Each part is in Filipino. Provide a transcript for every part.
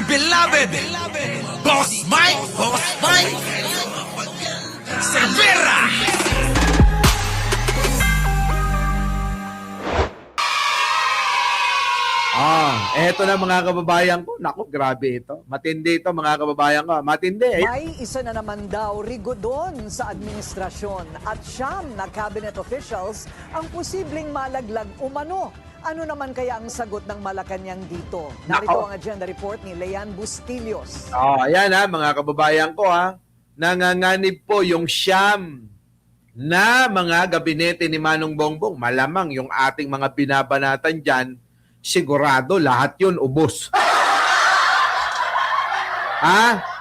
beloved Boss Mike Cervera. Eto na mga kababayan ko. Naku, grabe ito. Matindi ito mga kababayan ko. Matindi. May isa na naman daw rigodon sa administrasyon at siyam na cabinet officials ang posibleng malaglag umano. Ano naman kaya ang sagot ng Malacanang dito? Narito ang agenda report ni Leanne Bustillos. Ayan mga kababayan ko Nanganganib po yung siyam na mga gabinete ni Manong Bongbong. Malamang yung ating mga binabanatan dyan, sigurado lahat yun ubos.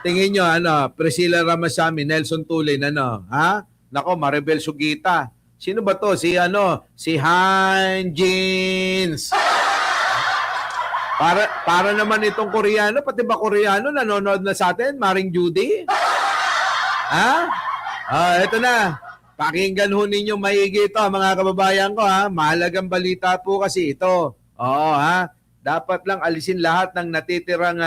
Tingin nyo, Priscilla Ramasamy, Nelson Tulin, Nako, Maribel Sugita. Sino ba to? Si Han Jeans. Para naman itong Koreano, pati ba Koreano nanonood na sa atin? Maring Judy? Ito na. Pakinggan ho ninyo maigi ito, mga kababayan ko, Mahalagang balita po kasi ito. Dapat lang alisin lahat ng natitirang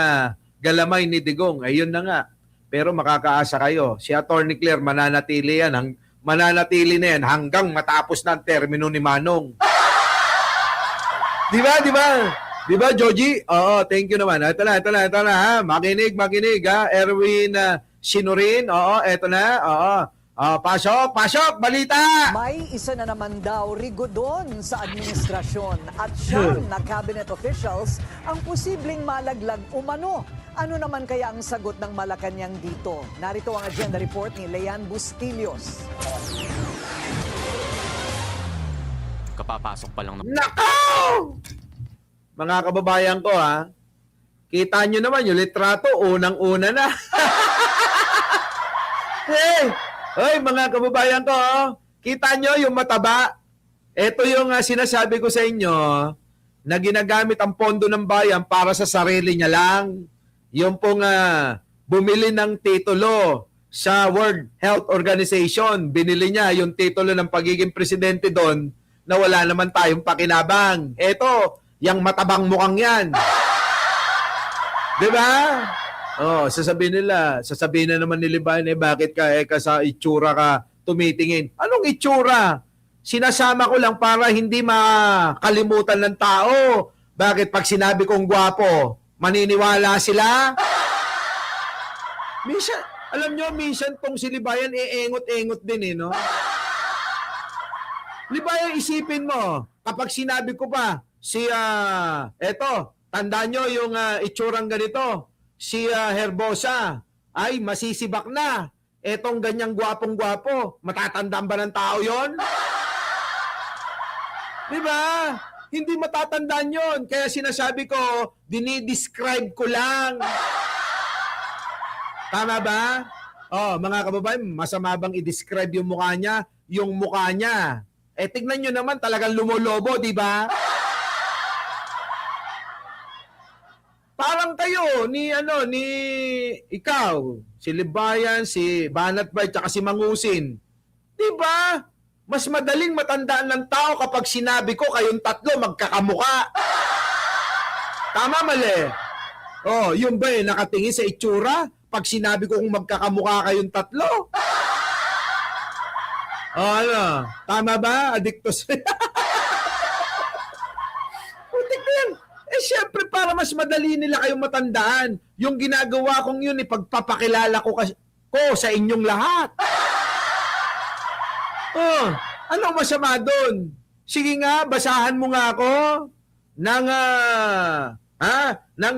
galamay ni Digong. Ayun na nga. Pero makakaasa kayo. Si Atty. Claire, mananatili na yan hanggang matapos na ang termino ni Manong. Di ba, Joji? Oo, thank you naman. Ito na. Makinig, Erwin Sinurin. Ito na. Pasok, balita! May isa na naman daw rigodon sa administrasyon at siyam na cabinet officials ang posibleng malaglag umano. Ano naman kaya ang sagot ng Malacanang dito? Narito ang agenda report ni Leanne Bustillos. Kapapasok pa lang ng... Nako! Mga kababayan ko, kita nyo naman yung litrato, unang-una na. Hoy, mga kababayan ko, kita nyo yung mataba. Ito yung sinasabi ko sa inyo na ginagamit ang pondo ng bayan para sa sarili niya lang. Yung pong bumili ng titulo sa World Health Organization. Binili niya yung titulo ng pagiging presidente doon na wala naman tayong pakinabang. Ito, yung matabang mukhang yan. Diba? Sasabihin na naman ni Liban, bakit ka sa itsura ka tumitingin? Anong itsura? Sinasama ko lang para hindi makalimutan ng tao. Bakit pag sinabi kong gwapo, maniniwala sila? Minsan, alam nyo, minsan tong si Libayan, engot-engot din no? Libayan, isipin mo, kapag sinabi ko pa, tandaan nyo yung itsurang ganito, si Herbosa ay masisibak na. Etong ganyang gwapong-gwapo, matatandaan ba ng tao yon? Diba? Hindi matatandaan yon. Kaya sinasabi ko, dinidescribe ko lang. Tama ba? Mga kababayan, masama bang i-describe yung mukha niya? Yung mukha niya. Tignan nyo naman, talagang lumolobo, di ba? Parang kayo, ni ikaw, si Libayan, si Banat Bay, tsaka si Mangusin. Diba? Mas madaling matandaan ng tao kapag sinabi ko kayong tatlo magkakamuka. Tama, mali? Yun ba nakatingin sa itsura? Pag sinabi ko kung magkakamuka kayong tatlo? Tama ba? Adiktos. Siyempre, para mas madali nila kayong matandaan. Yung ginagawa kong yun, ipagpapakilala ko sa inyong lahat. Ano masama doon? Sige nga, basahan mo nga ako ng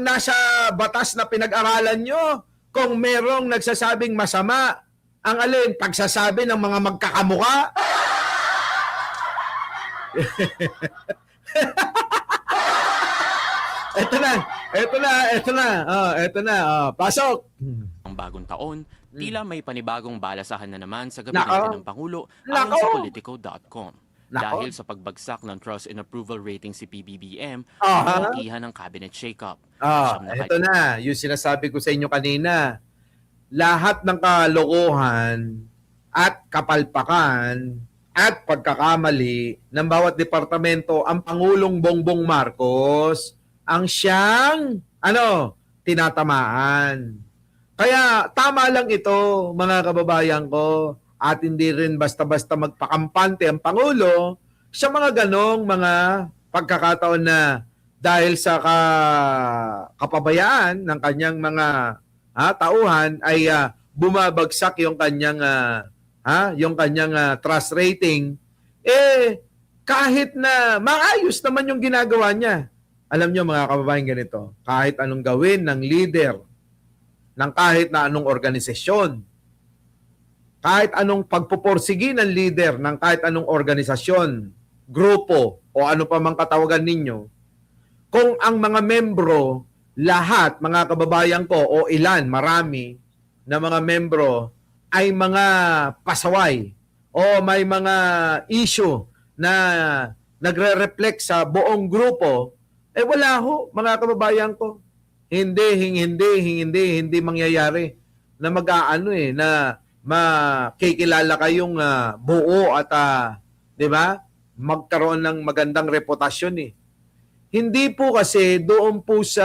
nasa batas na pinag-aralan nyo. Kung merong nagsasabing masama, ang alin, pagsasabi ng mga magkakamuka. Ito na. Pasok. Ang bagong taon, tila may panibagong balasahan na naman sa gabinete ng Pangulo ayon sa Politico.com. Dahil sa pagbagsak ng Trust and Approval Rating si PBBM, pinatihan ng cabinet shake-up. Ito na, yung sinasabi ko sa inyo kanina. Lahat ng kalokohan at kapalpakan at pagkakamali ng bawat departamento, ang Pangulong Bongbong Marcos ang siyang tinatamaan. Kaya tama lang ito, mga kababayan ko, at hindi rin basta-basta magpakampante ang Pangulo sa mga ganong mga pagkakataon na dahil sa kapabayaan ng kanyang mga tauhan ay bumabagsak yung kanyang trust rating. Kahit na maayos naman yung ginagawa niya. Alam niyo mga kababayan, ganito, kahit anong gawin ng leader ng kahit na anong organisasyon, kahit anong pagpuporsigi ng leader ng kahit anong organisasyon, grupo, o ano pa mang katawagan ninyo, kung ang mga membro, lahat, mga kababayan ko, o ilan, marami, na mga membro, ay mga pasaway, o may mga issue na nagre-reflect sa buong grupo, wala ho, mga kababayan ko. Hindi mangyayari na mag-aano na makikilala kayong buo at 'di ba? Magkaroon ng magandang reputasyon Hindi po kasi doon po sa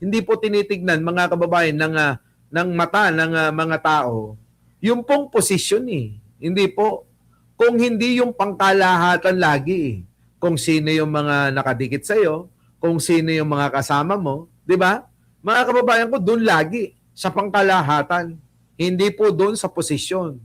hindi po tinitignan mga kababayan ng mata ng mga tao yung pong posisyon Hindi po kung hindi yung pangkalahatan lagi kung sino yung mga nakadikit sa iyo, kung sino yung mga kasama mo, 'di ba? Mga kababayan ko doon lagi sa pangkalahatan. Hindi po doon sa posisyon.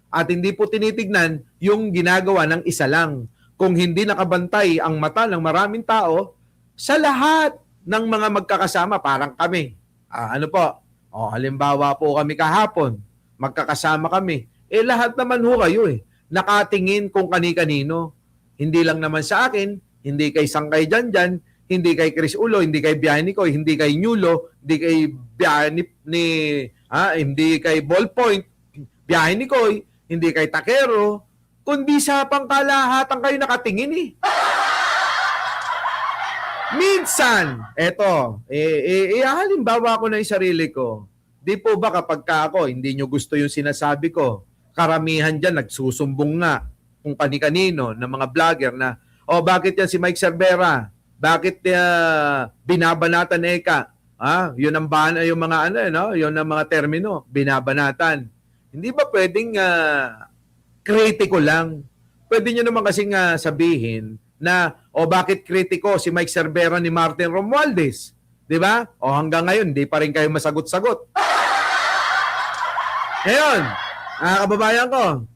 At hindi po tinitignan yung ginagawa ng isa lang. Kung hindi nakabantay ang mata ng maraming tao, sa lahat ng mga magkakasama, parang kami. Ano po? Halimbawa po kami kahapon, magkakasama kami. Lahat naman ho kayo nakatingin kung kani-kanino. Hindi lang naman sa akin, hindi kay Sangkay Janjan, hindi kay Chris Ulo, hindi kay Biani Koy, hindi kay Nyulo, hindi kay Biani hindi kay Ballpoint, Biani ni Koy, hindi kay Takero, kundi sa pangkalahatan kayo nakatingin Minsan, halimbawa ko na yung sarili ko. Di po ba kapag ako, hindi nyo gusto yung sinasabi ko, karamihan dyan nagsusumbong nga kung kani-kanino ng mga vlogger na, bakit yan si Mike Cervera? Bakit binabanatan Eka? Yun ang yung mga yun ang mga termino, binabanatan. Hindi ba pwedeng kritiko lang? Pwede nyo naman kasing sabihin na bakit kritiko si Mike Cervera ni Martin Romualdez? 'Di ba? Hanggang ngayon hindi pa rin kayo masagot-sagot. Ngayon, kababayan ko,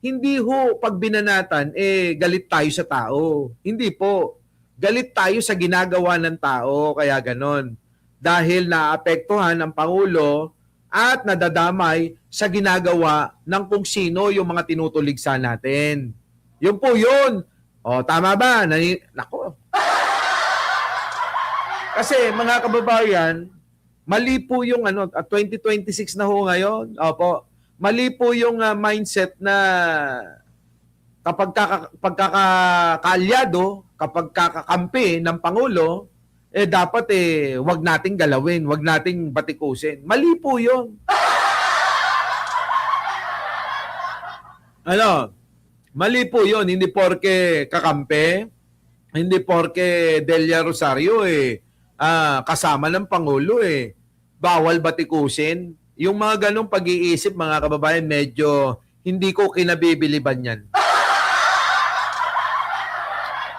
hindi ho pag binanatan galit tayo sa tao. Hindi po. Galit tayo sa ginagawa ng tao, kaya ganon. Dahil naapektuhan ang Pangulo at nadadamay sa ginagawa ng kung sino yung mga tinutuligsa natin. Yun po yun. Tama ba? Nako. Kasi mga kababayan, mali po yung 2026 na ho ngayon. Opo. Mali po yung mindset na kapag kaalyado, kapag kakakampi ng Pangulo, dapat wag nating galawin, wag nating batikusin. Mali po yun. Mali po yun. Hindi porke kakampi, hindi porke Delia Rosario kasama ng Pangulo bawal batikusin. Yung mga ganong pag-iisip, mga kababayan, medyo hindi ko kinabibiliban yan.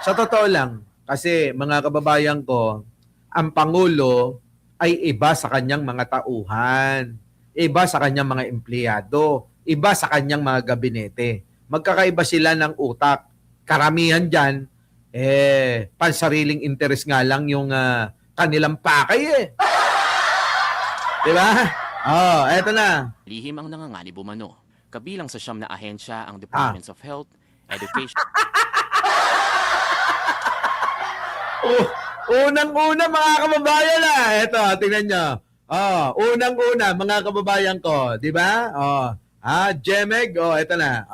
Sa totoo lang, kasi mga kababayan ko, ang Pangulo ay iba sa kanyang mga tauhan, iba sa kanyang mga empleyado, iba sa kanyang mga gabinete. Magkakaiba sila ng utak. Karamihan dyan, pansariling interest nga lang yung kanilang pakay Diba? Eto na. Lihim ang nanganganib umano. Kabilang sa siyam na ahensya ang Departments of Health, Education, Unang-una mga kababayan Ito, tingnan nyo. Unang-una mga kababayan ko, di ba? Jemeg, ito na.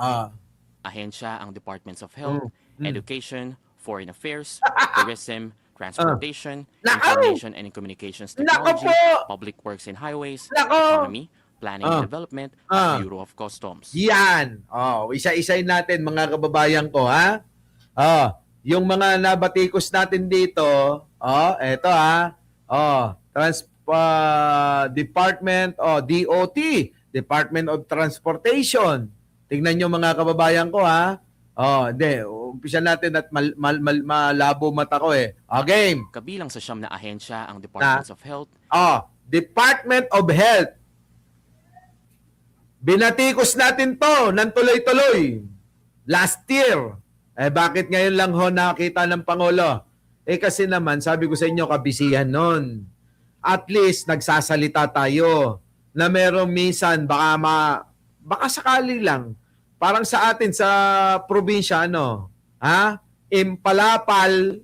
ahensya ang Departments of Health, Education, Foreign Affairs, Tourism, Transportation, Information and Communications Technology, Public Works and Highways, Economy, Planning and Development, at Bureau of Customs. Yan. Isa-isayin natin mga kababayan ko, Yung mga nabatikos natin dito, eto Department DOT, Department of Transportation. Tingnan nyo mga kababayan ko ha. Hindi, umpisa natin at malabo mata ko eh. Game. Kabilang sa siyam na ahensya ang Departments of Health, Department of Health. Binatikos natin to ng tuloy-tuloy. Last year. Bakit ngayon lang ho nakita ng Pangulo? Kasi naman, sabi ko sa inyo, kabisihan nun. At least, nagsasalita tayo na merong minsan, baka sakali lang. Parang sa atin, sa probinsya, impalapal,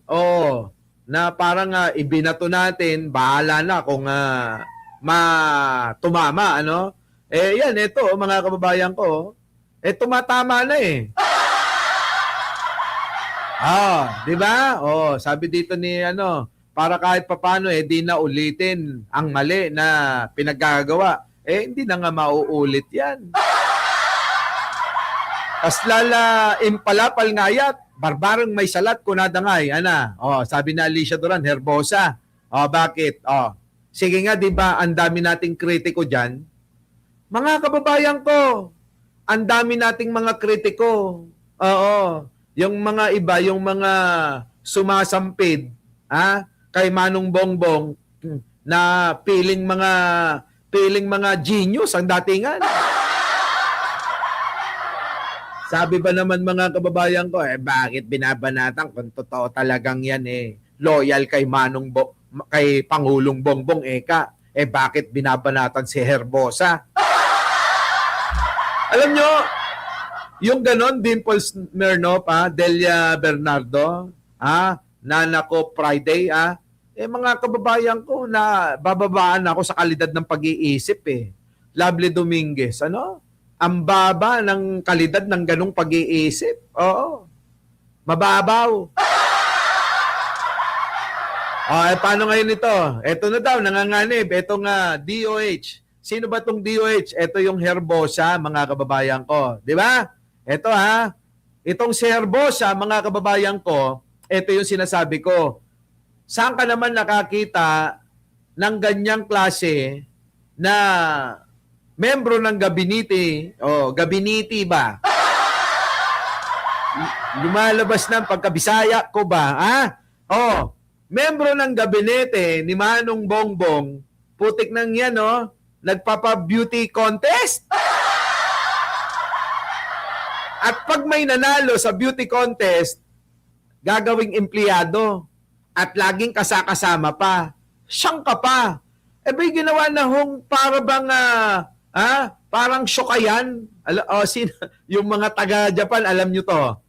na parang ibinato natin, bahala na kung tumama, yan, ito, mga kababayan ko, tumatama na eh. Di ba? Sabi dito ni para kahit papano di na ulitin ang mali na pinaggagawa. Hindi na nga mauulit 'yan. Aslala impalapal ngayat, barbarang may salat kunadangay. Sabi na Alicia Duran, herbosa. Bakit? Sige nga, 'di ba, ang dami nating kritiko diyan. Mga kababayan ko, ang dami nating mga kritiko. Yung mga iba, yung mga sumasampid, kay Manong Bongbong na piling mga genius ang datingan. Sabi ba naman mga kababayan ko, bakit binabanatan kung totoo talagang yan loyal kay kay Pangulong Bongbong bakit binabanatan si Herbosa? Alam nyo, yung ganon, Dimples Smirnoff, Delia Bernardo, Nanako Friday, mga kababayan ko na bababaan ako sa kalidad ng pag-iisip Lovely Dominguez, ang baba ng kalidad ng ganong pag-iisip. Mababaw. Paano ngayon ito? Ito na daw, nanganganib. Ito nga, DOH. Sino ba itong DOH? Ito yung Herbosa, mga kababayan ko. Di ba? Ito itong si Herbosa, mga kababayan ko, ito yung sinasabi ko. Saan ka naman nakakita ng ganyang klase na membro ng gabinete, gabinete ba? Lumalabas ng pagkabisaya ko ba? Membro ng gabinete ni Manong Bongbong, putik nang yan, nagpapa-beauty contest. At pag may nanalo sa beauty contest, gagawing empleyado at laging kasama pa. Siyang ka pa. Ba'y ginawa na para bang, parang syokayan? Yung mga taga-Japan, alam nyo to.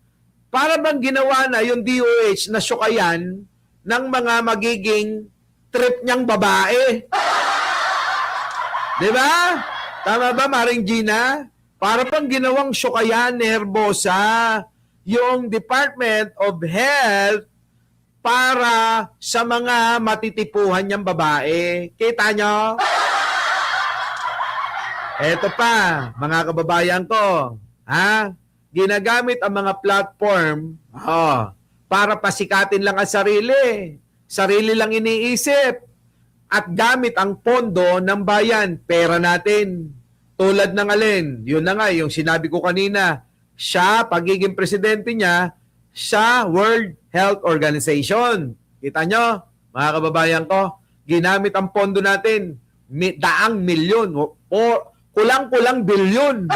Para bang ginawa na yung DOH na syokayan ng mga magiging trip niyang babae. Diba? Tama ba, Maring Gina? Para pang ginawang syokayan ni Herbosa yung Department of Health para sa mga matitipuhan niyang babae. Kita nyo? Eto pa, mga kababayan ko. Ginagamit ang mga platform para pasikatin lang ang sarili. Sarili lang iniisip. At gamit ang pondo ng bayan, pera natin. Tulad ng alin, yun na nga, yung sinabi ko kanina, siya, pagiging presidente niya, sa World Health Organization. Kita nyo, mga kababayan ko, ginamit ang pondo natin, daang milyon, o kulang-kulang bilyon.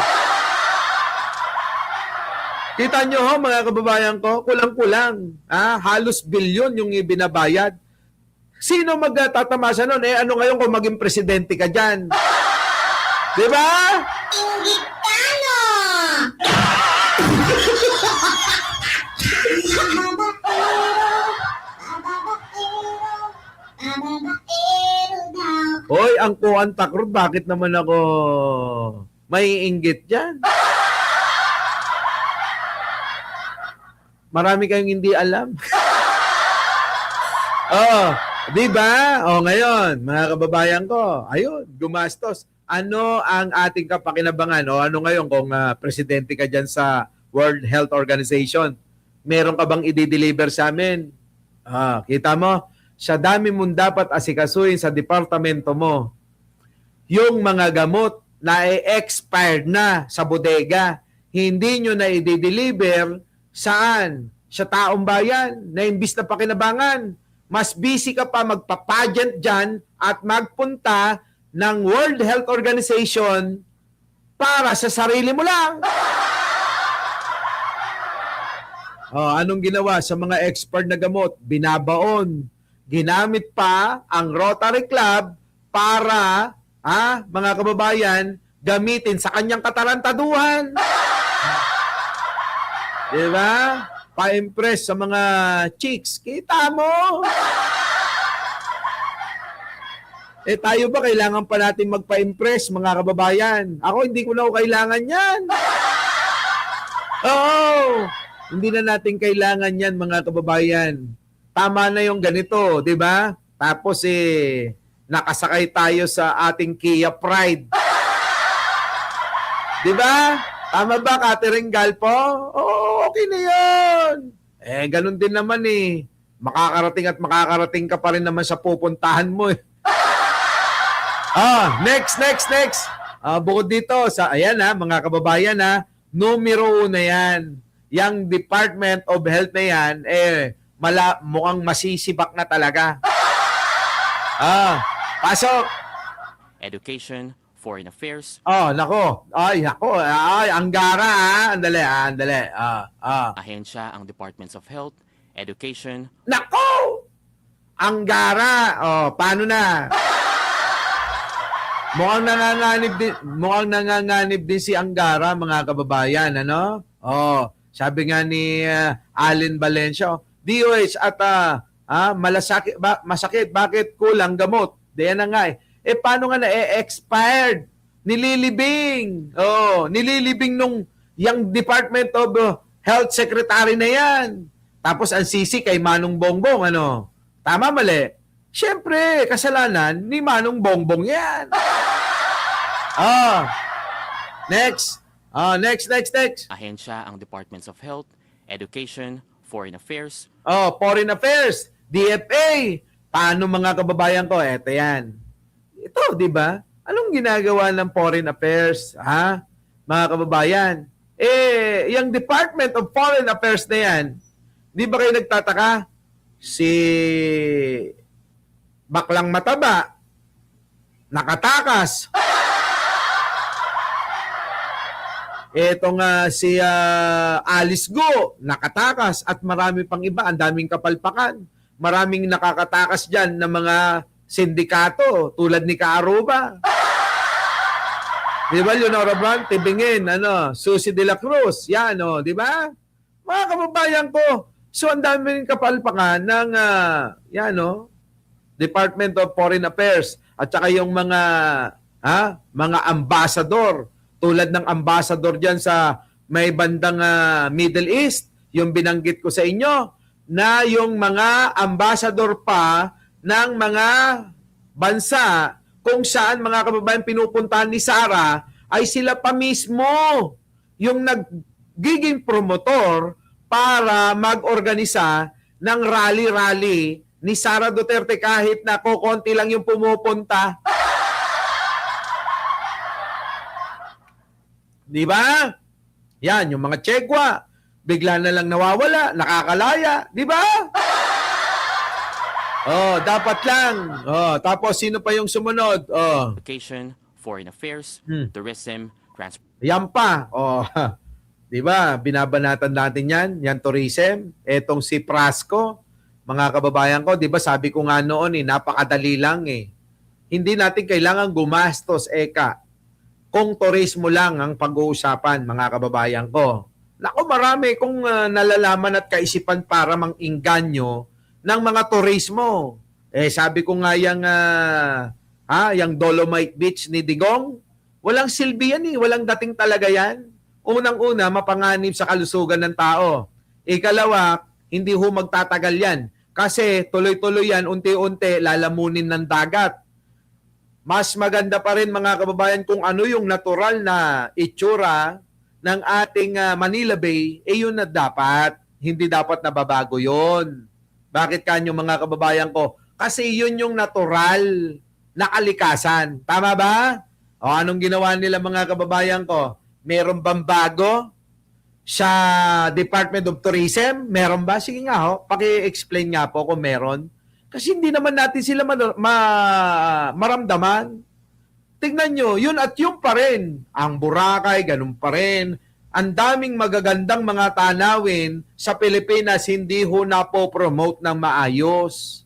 Kita nyo mga kababayan ko, kulang-kulang, halos bilyon yung ibinabayad. Sino magtatamasa nun? Ano ngayon kung maging presidente ka dyan? Diba? Ingitano! Hoy, ang Kuan Takrut, bakit naman ako may inggit dyan? Marami kayong hindi alam. Di ba? Ngayon, mga kababayan ko, ayun, gumastos. Ano ang ating kapakinabangan? Ano ngayon kung presidente ka dyan sa World Health Organization? Meron ka bang i-deliver sa amin? Kita mo? sa dami mong dapat asikasuhin sa departamento mo, yung mga gamot na expired na sa bodega, hindi nyo na i-deliver saan? Sa taong bayan na imbis na pakinabangan. Mas busy ka pa magpa-pageant dyan at magpunta ng World Health Organization para sa sarili mo lang. Anong ginawa sa mga expert na gamot? Binabaon. Ginamit pa ang Rotary Club para, mga kababayan, gamitin sa kanyang katarantaduhan. Diba? Pa-impress sa mga chicks. Kita mo? Tayo ba kailangan pa natin magpa-impress, mga kababayan? Ako, hindi ko na kailangan yan. Oo. Hindi na natin kailangan yan, mga kababayan. Tama na yung ganito, di ba? Tapos nakasakay tayo sa ating Kia Pride. Di ba? Tama ba, Catherine Galpo? Oo, okay na yun. Ganun din naman Makakarating at makakarating ka pa rin naman sa pupuntahan mo next. Bukod dito, ayan mga kababayan numero 1 yan. Yang Department of Health na yan, mukhang masisibak na talaga. Pasok! Education, Foreign Affairs, Nako. Ay, Anggara, andali. ahensya ang Departments of Health, Education, Nako! Anggara. Paano na? Mukhang nanganganib din si Anggara, mga kababayan, ano? Sabi nga ni Allen Valencia, DOH at masakit, bakit kulang gamot? Diyan na nga paano nga na-expired? Nililibing. Nililibing nung yung Department of Health Secretary na yan. Tapos ang sisi kay Manong Bongbong, ano? Tama, mali? Siyempre, kasalanan ni Manong Bongbong yan. Next. Next. ahensya ang Departments of Health, Education, Foreign Affairs, Foreign Affairs, DFA. Paano, mga kababayan ko? Eto yan. Ito, di ba? Anong ginagawa ng Foreign Affairs, mga kababayan? Yung Department of Foreign Affairs na yan, di ba kayo nagtataka? Si baklang mataba, nakatakas. Ito nga si Alice Go, nakatakas at marami pang iba, ang daming kapalpakan. Maraming nakakatakas dyan ng mga sindikato tulad ni Kaaruba. Di ba, Leonora Brown, Tibingin, Susie de la Cruz, yan, di ba? Mga kababayan ko, so ang daming kapalpakan ng, Department of Foreign Affairs at saka yung mga ambassador, tulad ng ambassador dyan sa may bandang Middle East, yung binanggit ko sa inyo, na yung mga ambassador pa ng mga bansa kung saan, mga kababayan, pinupuntahan ni Sara ay sila pa mismo yung nagiging promotor para mag-organisa ng rally-rally ni Sara Duterte kahit na kokonti lang yung pumupunta. Di ba? Yan, yung mga Chegwa, bigla na lang nawawala, nakakalaya. Di ba? Dapat lang. Tapos sino pa yung sumunod? Education, Foreign Affairs, Tourism, Transport. Yan pa. Di ba? Binabanatan natin yan. Yan tourism. Etong si Prasco, mga kababayan ko, di ba sabi ko nga noon, napakadali lang Hindi natin kailangan gumastos, kung turismo lang ang pag-uusapan, mga kababayan ko. Naku, marami kong nalalaman at kaisipan para mang-inganyo ng mga turismo. Sabi ko nga yung Dolomite Beach ni Digong, walang silbi yan walang dating talaga yan. Unang-una, mapanganib sa kalusugan ng tao. Ikalawa, hindi magtatagal yan. Kasi tuloy-tuloy yan, unti-unti lalamunin ng dagat. Mas maganda pa rin, mga kababayan, kung ano yung natural na itsura ng ating Manila Bay, yun na dapat. Hindi dapat nababago yun. Bakit kanyo, mga kababayan ko? Kasi yun yung natural na kalikasan. Tama ba? O anong ginawa nila mga kababayan ko? Meron bang bago sa Department of Tourism? Meron ba? Sige nga ho, paki-explain nga po kung meron. Kasi hindi naman natin sila maramdaman. Tingnan nyo, yun at yun pa rin. Ang Boracay, ganun pa rin. Ang daming magagandang mga tanawin sa Pilipinas, hindi ho na-promote ng maayos.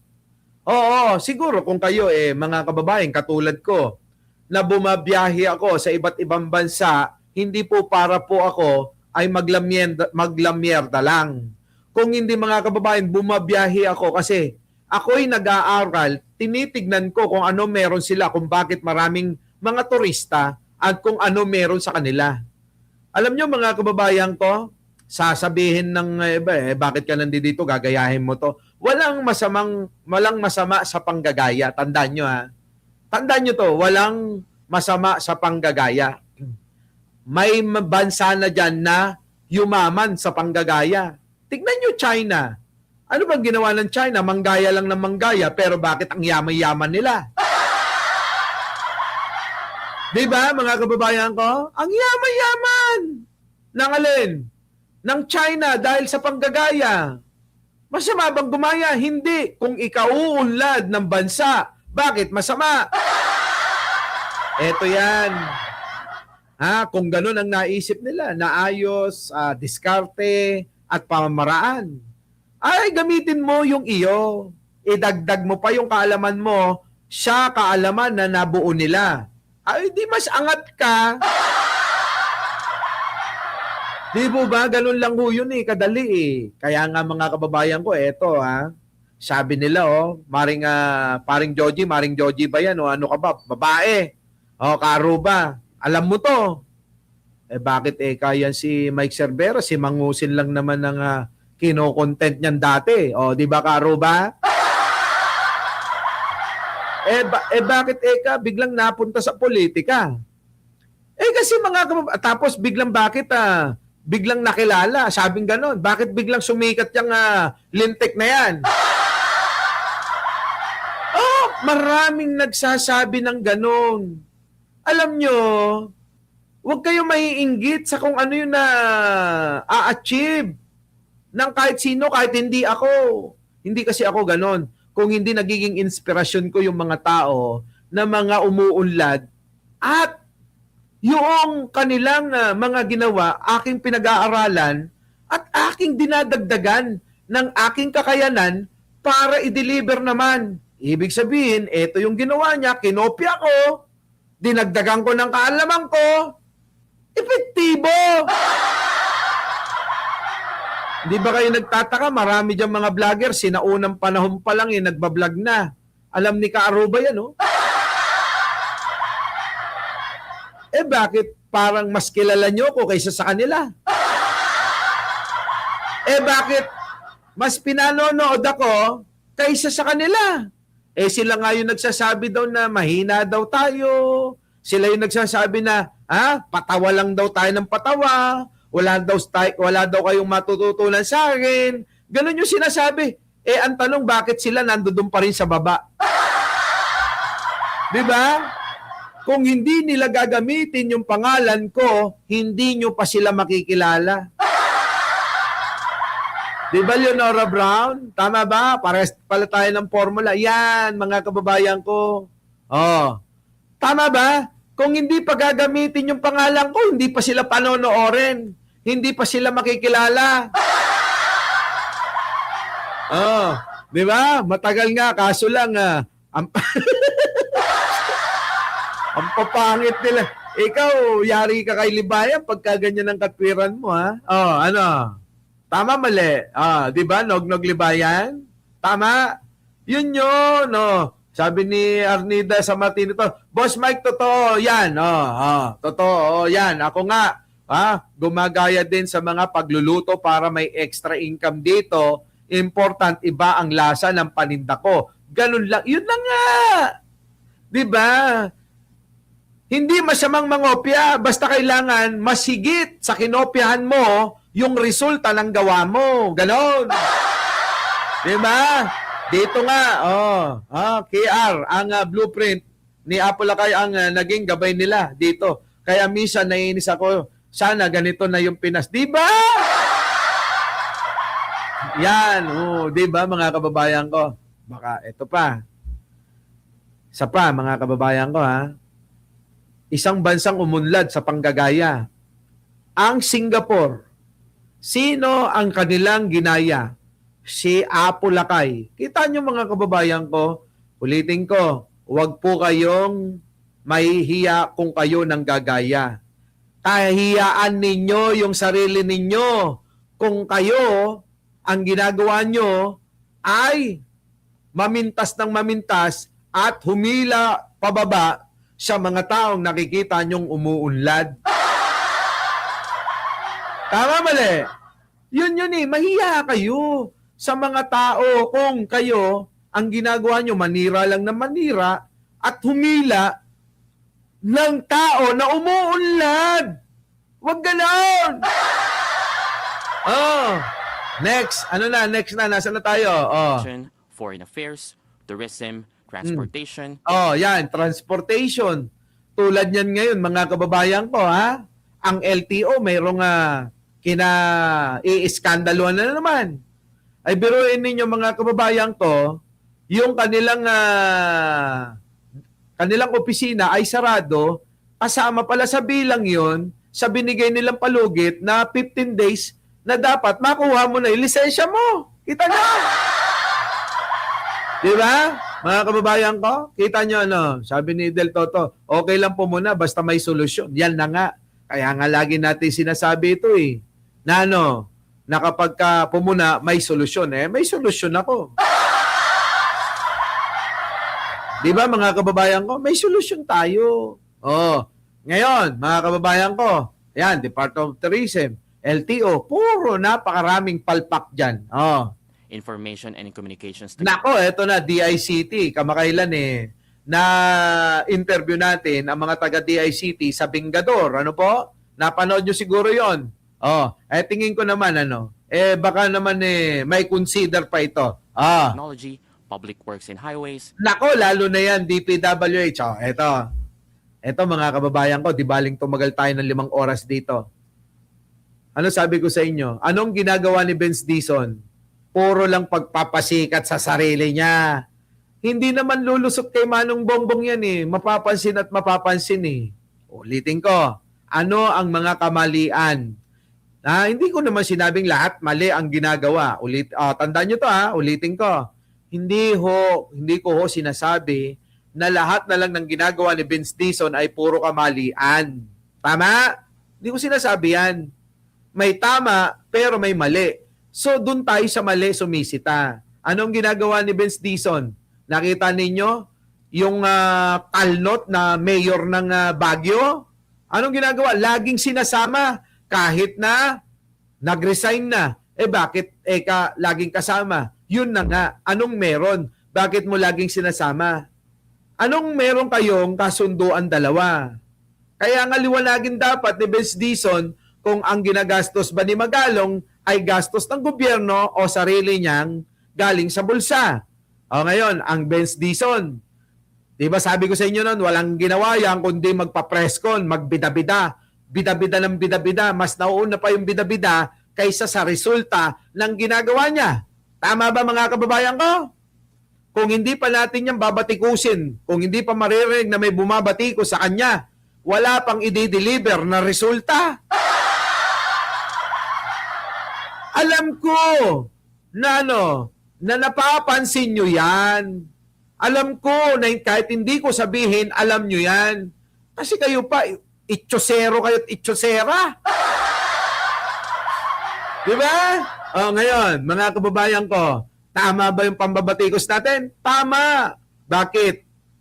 Oo, siguro kung kayo mga kababayan katulad ko, na bumabiyahe ako sa iba't ibang bansa, hindi po para po ako ay maglamyerda lang. Kung hindi mga kababayan, bumabiyahe ako kasi ako'y nag-aaral, tinitignan ko kung ano meron sila, kung bakit maraming mga turista at kung ano meron sa kanila. Alam nyo mga kababayan ko, sasabihin ng bakit ka nandito, gagayahin mo to. Walang masama sa panggagaya. Tandaan nyo ha. Tandaan nyo to, walang masama sa panggagaya. May bansa na dyan na yumaman sa panggagaya. Tignan nyo China. Ano bang ginawa ng China? Manggaya lang ng manggaya, pero bakit ang yaman-yaman nila? Diba mga kababayan ko? Ang yaman-yaman! Ng alin? Ng China dahil sa panggagaya. Masama bang gumaya? Hindi. Kung ikauunlad ng bansa, bakit masama? Eto yan. Kung ganun ang naisip nila, naayos, diskarte, at pamamaraan, ay gamitin mo yung iyo. Idagdag mo pa yung kaalaman mo, siya kaalaman na nabuo nila. Ay, di mas angat ka. Di po ba? Ganun lang ho yun kadali Kaya nga mga kababayan ko, eto sabi nila paring Joji ba yan ano ka ba? Babae. Karo ba? Alam mo to. Bakit kaya si Mike Cervera, si Mangusin lang naman ng kino-content niyan dati. Di ba Karo ba? Bakit biglang napunta sa politika? Kasi mga tapos biglang biglang nakilala, sabing ganon. Bakit biglang sumikat yung lintik na yan? Maraming nagsasabi ng ganon. Alam nyo, huwag kayo maiinggit sa kung ano yung a-achieve ng kahit sino, kahit hindi ako. Hindi kasi ako ganon. Kung hindi nagiging inspirasyon ko yung mga tao na mga umuunlad at yung kanilang mga ginawa, aking pinag-aaralan at aking dinadagdagan ng aking kakayanan para i-deliver naman. Ibig sabihin, ito yung ginawa niya, kinopya ko, dinagdagan ko ng kaalaman ko, epektibo! Di ba kayo nagtataka? Marami dyan mga vlogger, sinaunang panahon pa lang nagbablog na. Alam ni Kaaruba yan, bakit parang mas kilala nyo ko kaysa sa kanila? Bakit mas pinanonood ako kaysa sa kanila? Sila nga yung nagsasabi daw na mahina daw tayo. Sila yung nagsasabi na, patawa lang daw tayo ng patawa. Wala daw kayong matututunan sa akin. Ganun yung sinasabi. Ang tanong, bakit sila nandoon pa rin sa baba? Di ba? Kung hindi nila gagamitin yung pangalan ko, hindi nyo pa sila makikilala. Di ba, Leonora Brown? Tama ba? Pares pala tayo ng formula. Yan, mga kababayan ko. Tama ba? Kung hindi pa gagamitin yung pangalan ko, hindi pa sila panonoorin. Hindi pa sila makikilala. Di ba? Matagal nga, kaso lang, ang papangit nila. Ikaw, yari ka kay Libayan pagka ganyan ang katwiran mo, ano? Tama, mali. Di ba? Nog-nog Libayan? Tama? Yun. Sabi ni Arnida sa Martin ito, Boss Mike, totoo yan. Totoo yan. Ako nga, gumagaya din sa mga pagluluto para may extra income dito. Important, iba ang lasa ng paninda ko. Ganun lang. Yun lang nga. Di ba? Hindi masamang mangopya, basta kailangan masigit sa kinopyahan mo yung resulta ng gawa mo. Ganon. Di ba? Dito nga, KR, ang blueprint ni Apolacay ang naging gabay nila dito. Kaya minsan naiinis ako, sana ganito na yung Pinas. Di ba? Yan, di ba mga kababayan ko? Baka ito pa. Isa pa mga kababayan ko ha. Isang bansang umunlad sa panggagaya. Ang Singapore. Sino ang kanilang ginaya? Si Apolacay. Kita nyo mga kababayan ko, ulitin ko, huwag po kayong mahihiya kung kayo nang gagaya. Kahiyaan ninyo yung sarili ninyo kung kayo, ang ginagawa nyo ay mamintas ng mamintas at humila pababa sa mga taong nakikita nyong umuunlad. Tama mali? Yun mahiya kayo sa mga tao kung kayo, ang ginagawa nyo, manira lang na manira at humila ng tao na umuunlad. Huwag ganon! Next. Next na. Nasaan na tayo? Foreign affairs, tourism, transportation. Yan. Transportation. Tulad yan ngayon, mga kababayan ko, ha? Ang LTO, mayroong i-iskandaluan na naman. Ay biruin ninyo, mga kababayan ko, yung kanilang opisina ay sarado, kasama pala sa bilang yon sa binigay nilang palugit na 15 days na dapat makuha mo na yung lisensya mo. Kita nyo? Di ba? Mga kababayan ko, kita nyo sabi ni Del Toto, okay lang po muna basta may solusyon. Yan na nga. Kaya nga lagi natin sinasabi ito na na kapag ka pumuna, may solusyon. May solusyon ako. Di ba mga kababayan ko? May solusyon tayo. Ngayon, mga kababayan ko, yan, Department of Tourism, LTO, puro napakaraming palpak dyan. Information and Communications. Nako, eto na, DICT. Kamakailan na interview natin ang mga taga DICT sa Bingador. Ano po? Napanood nyo siguro yon. Tingin ko naman, baka naman may consider pa ito. Technology, Public Works and Highways. Nako, lalo na yan, DPWH. Ito mga kababayan ko, di baling tumagal tayo ng 5 oras dito. Ano sabi ko sa inyo? Anong ginagawa ni Benz Dizon? Puro lang pagpapasikat sa sarili niya. Hindi naman lulusot kay Manong Bongbong yan Mapapansin at mapapansin Ulitin ko. Ano ang mga kamalian? Hindi ko naman sinabing lahat mali ang ginagawa. Tandaan nyo to ulitin ko. Hindi ko sinasabi na lahat na lang ng ginagawa ni Benz Dizon ay puro kamalian. Tama? Hindi ko sinasabi yan. May tama, pero may mali. So, dun tayo sa mali sumisita. Anong ginagawa ni Benz Dizon? Nakita ninyo? Yung kalnot na mayor ng Baguio? Anong ginagawa? Laging sinasama. Kahit na nag-resign na. Bakit laging kasama? Yun na nga. Anong meron? Bakit mo laging sinasama? Anong meron kayong kasunduan dalawa? Kaya nga liwanagin dapat ni Benz Dizon kung ang ginagastos ba ni Magalong ay gastos ng gobyerno o sarili niyang galing sa bulsa. Ngayon, ang Benz Dizon, di ba sabi ko sa inyo noon, walang ginawa yan kundi magpa-presscon, magbida-bida. Bida-bida ng bida-bida. Mas nauuna pa yung bida-bida kaysa sa resulta ng ginagawa niya. Tama ba mga kababayan ko? Kung hindi pa natin yan babatikusin, kung hindi pa maririnig na may bumabatiko sa kanya, wala pang i-deliver na resulta. Alam ko na na napapansin nyo yan. Alam ko na kahit hindi ko sabihin, alam nyo yan. Kasi kayo pa, itsosero kayo at itsosera. Diba? Ngayon, mga kababayan ko, tama ba yung pambabatikos natin? Tama. Bakit?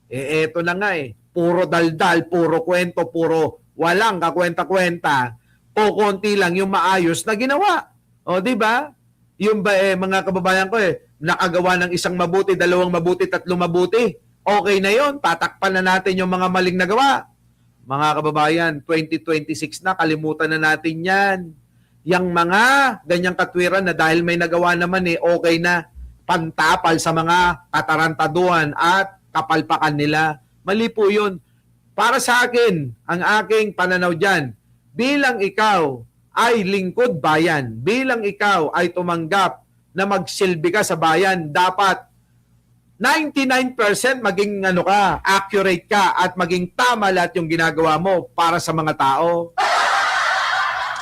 Eto na nga puro daldal, puro kwento, puro walang kakwenta-kwenta. Konti lang yung maayos na ginawa. Di ba? Yung ba mga kababayan ko nakagawa ng isang mabuti, 2 mabuti, 3 mabuti. Okay na yon, tatakpan na natin yung mga maling nagawa. Mga kababayan, 2026 na, kalimutan na natin yan. Yang mga ganyang katwiran na dahil may nagawa naman okay na. pantapal sa mga katarantaduhan at kapalpakan nila. Mali po yun. Para sa akin, ang aking pananaw dyan, bilang ikaw ay lingkod bayan, bilang ikaw ay tumanggap na magsilbi ka sa bayan, dapat 99% maging accurate ka at maging tama lahat yung ginagawa mo para sa mga tao.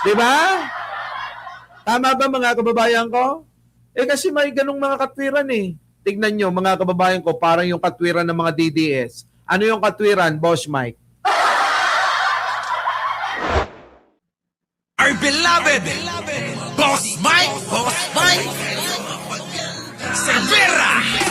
Di ba? Tama ba mga kababayan ko? Kasi may ganung mga katwiran eh. Tignan nyo mga kababayan ko, parang yung katwiran ng mga DDS. Ano yung katwiran, Boss Mike? Our beloved Boss Mike Cervera.